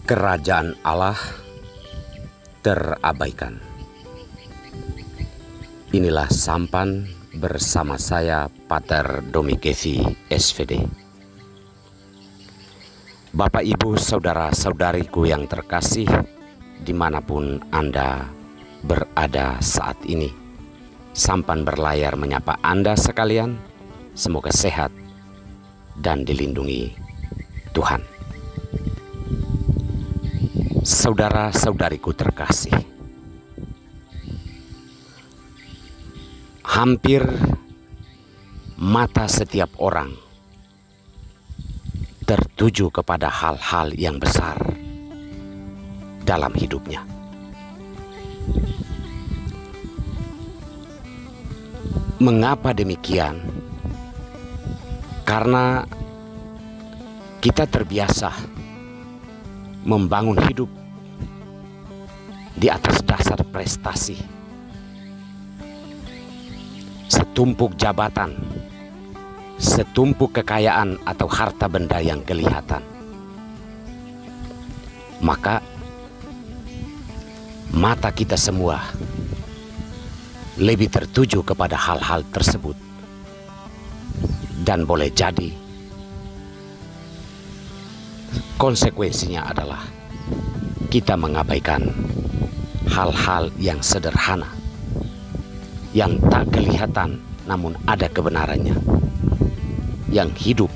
Kerajaan Allah terabaikan. Inilah sampan bersama saya, Pater Domikevi, SVD. Bapak, Ibu, saudara-saudariku yang terkasih, dimanapun Anda berada saat ini, sampan berlayar menyapa Anda sekalian. Semoga sehat dan dilindungi Tuhan. Saudara-saudariku terkasih, hampir mata setiap orang tertuju kepada hal-hal yang besar dalam hidupnya. Mengapa demikian? Karena kita terbiasa membangun hidup di atas dasar prestasi, setumpuk jabatan, setumpuk kekayaan atau harta benda yang kelihatan. Maka mata kita semua lebih tertuju kepada hal-hal tersebut, dan boleh jadi konsekuensinya adalah kita mengabaikan hal-hal yang sederhana, yang tak kelihatan namun ada kebenarannya, yang hidup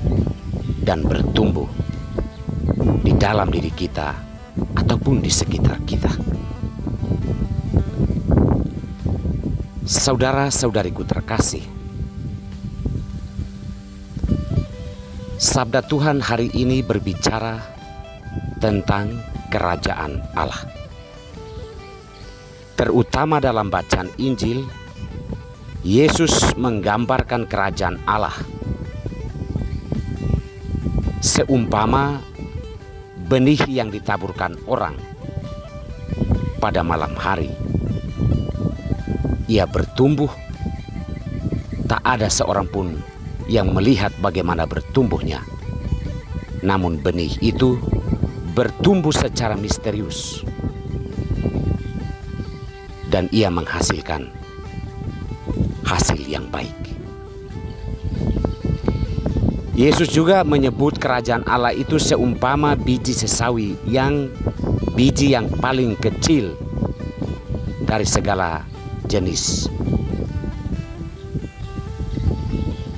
dan bertumbuh di dalam diri kita ataupun di sekitar kita. Saudara-saudariku terkasih, sabda Tuhan hari ini berbicara tentang kerajaan Allah. Terutama dalam bacaan Injil, Yesus menggambarkan kerajaan Allah seumpama benih yang ditaburkan orang pada malam hari. Ia bertumbuh, tak ada seorang pun yang melihat bagaimana bertumbuhnya. Namun benih itu bertumbuh secara misterius, dan ia menghasilkan hasil yang baik. Yesus juga menyebut kerajaan Allah itu seumpama biji sesawi, yang biji yang paling kecil dari segala jenis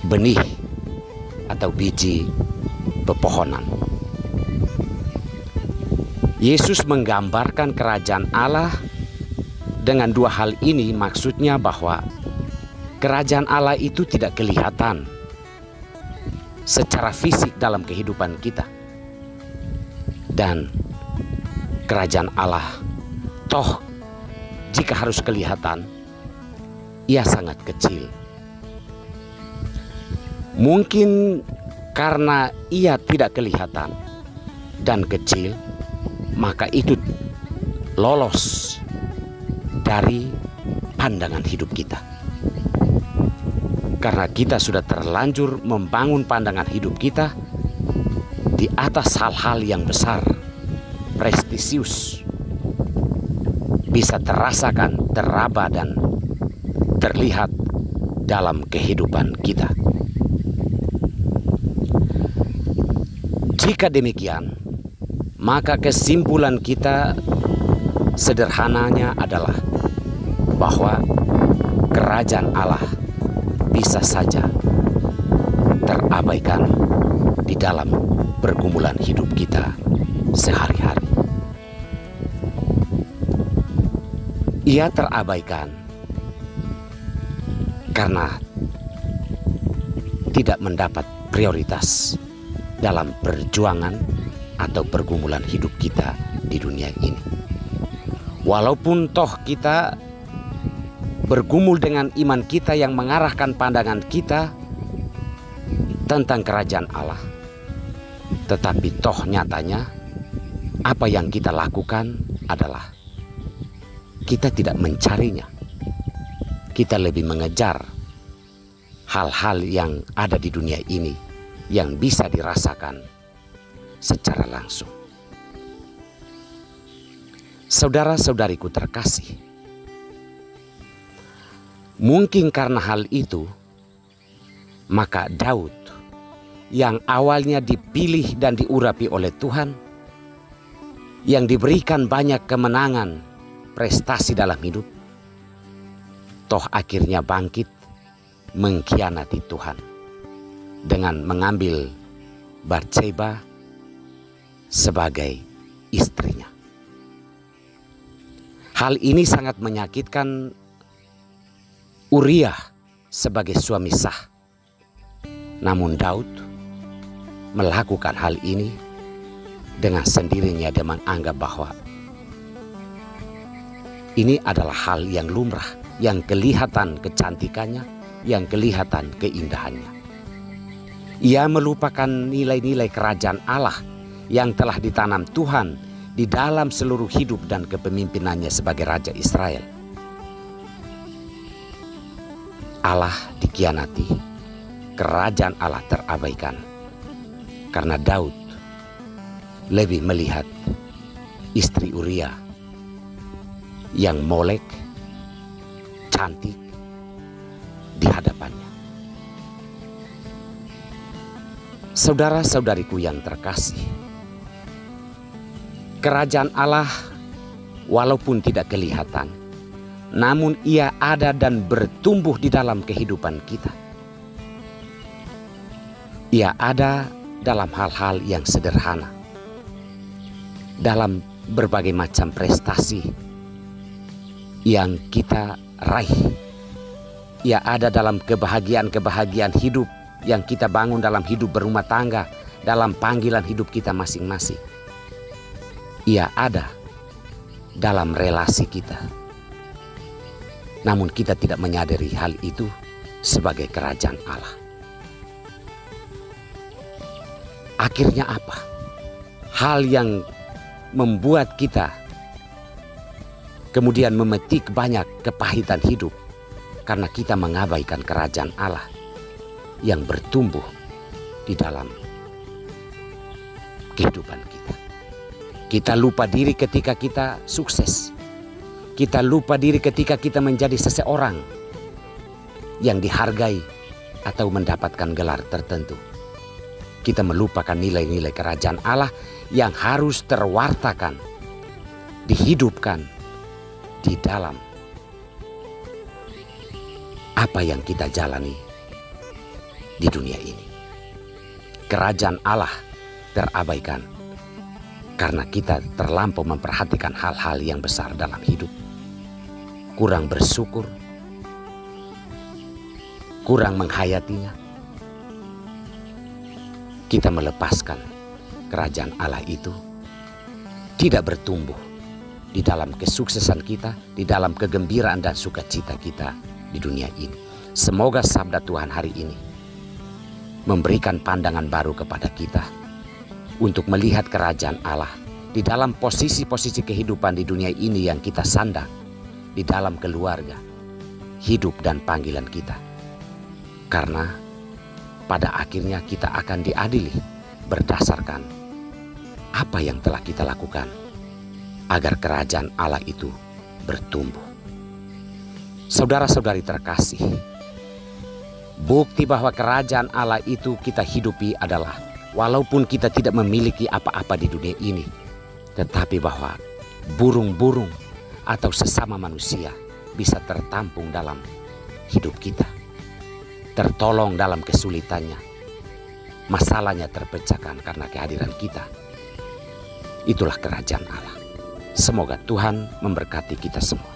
benih atau biji pepohonan. Yesus menggambarkan kerajaan Allah dengan dua hal ini. Maksudnya bahwa kerajaan Allah itu tidak kelihatan secara fisik dalam kehidupan kita, dan kerajaan Allah toh jika harus kelihatan, ia sangat kecil. Mungkin karena ia tidak kelihatan dan kecil, maka itu lolos dari pandangan hidup kita. Karena kita sudah terlanjur membangun pandangan hidup kita di atas hal-hal yang besar, prestisius, bisa terasakan, teraba, dan terlihat dalam kehidupan kita. Jika demikian, maka kesimpulan kita sederhananya adalah bahwa kerajaan Allah bisa saja terabaikan di dalam pergumulan hidup kita sehari-hari. Ia terabaikan karena tidak mendapat prioritas dalam perjuangan atau pergumulan hidup kita di dunia ini. Walaupun toh kita bergumul dengan iman kita yang mengarahkan pandangan kita tentang kerajaan Allah, tetapi toh nyatanya apa yang kita lakukan adalah kita tidak mencarinya. Kita lebih mengejar hal-hal yang ada di dunia ini yang bisa dirasakan secara langsung. Saudara-saudariku terkasih, mungkin karena hal itu, maka Daud yang awalnya dipilih dan diurapi oleh Tuhan, yang diberikan banyak kemenangan, prestasi dalam hidup, toh akhirnya bangkit mengkhianati Tuhan dengan mengambil Batseba sebagai istrinya. Hal ini sangat menyakitkan Uria sebagai suami sah. Namun Daud melakukan hal ini dengan sendirinya. Dia menganggap bahwa ini adalah hal yang lumrah, yang kelihatan kecantikannya, yang kelihatan keindahannya. Ia melupakan nilai-nilai kerajaan Allah yang telah ditanam Tuhan di dalam seluruh hidup dan kepemimpinannya sebagai Raja Israel. Allah dikhianati, kerajaan Allah terabaikan, karena Daud lebih melihat istri Uria yang molek, cantik di hadapannya. Saudara-saudariku yang terkasih, kerajaan Allah walaupun tidak kelihatan, namun ia ada dan bertumbuh di dalam kehidupan kita. Ia ada dalam hal-hal yang sederhana, dalam berbagai macam prestasi yang kita raih. Ia ada dalam kebahagiaan-kebahagiaan hidup yang kita bangun dalam hidup berumah tangga, dalam panggilan hidup kita masing-masing. Ia ada dalam relasi kita. Namun kita tidak menyadari hal itu sebagai kerajaan Allah. Akhirnya apa? Hal yang membuat kita kemudian memetik banyak kepahitan hidup karena kita mengabaikan kerajaan Allah yang bertumbuh di dalam kehidupan kita. Kita lupa diri ketika kita sukses. Kita lupa diri ketika kita menjadi seseorang yang dihargai atau mendapatkan gelar tertentu. Kita melupakan nilai-nilai kerajaan Allah yang harus terwartakan, dihidupkan di dalam apa yang kita jalani di dunia ini. Kerajaan Allah terabaikan karena kita terlampau memperhatikan hal-hal yang besar dalam hidup. Kurang bersyukur, kurang menghayatinya. Kita melepaskan kerajaan Allah itu tidak bertumbuh di dalam kesuksesan kita, di dalam kegembiraan dan sukacita kita di dunia ini. Semoga sabda Tuhan hari ini memberikan pandangan baru kepada kita untuk melihat kerajaan Allah di dalam posisi-posisi kehidupan di dunia ini yang kita sandang, di dalam keluarga, hidup dan panggilan kita. Karena pada akhirnya kita akan diadili berdasarkan apa yang telah kita lakukan agar kerajaan Allah itu bertumbuh. Saudara-saudari terkasih, bukti bahwa kerajaan Allah itu kita hidupi adalah walaupun kita tidak memiliki apa-apa di dunia ini, tetapi bahwa burung-burung atau sesama manusia bisa tertampung dalam hidup kita, tertolong dalam kesulitannya, masalahnya terpecahkan karena kehadiran kita. Itulah kerajaan Allah. Semoga Tuhan memberkati kita semua.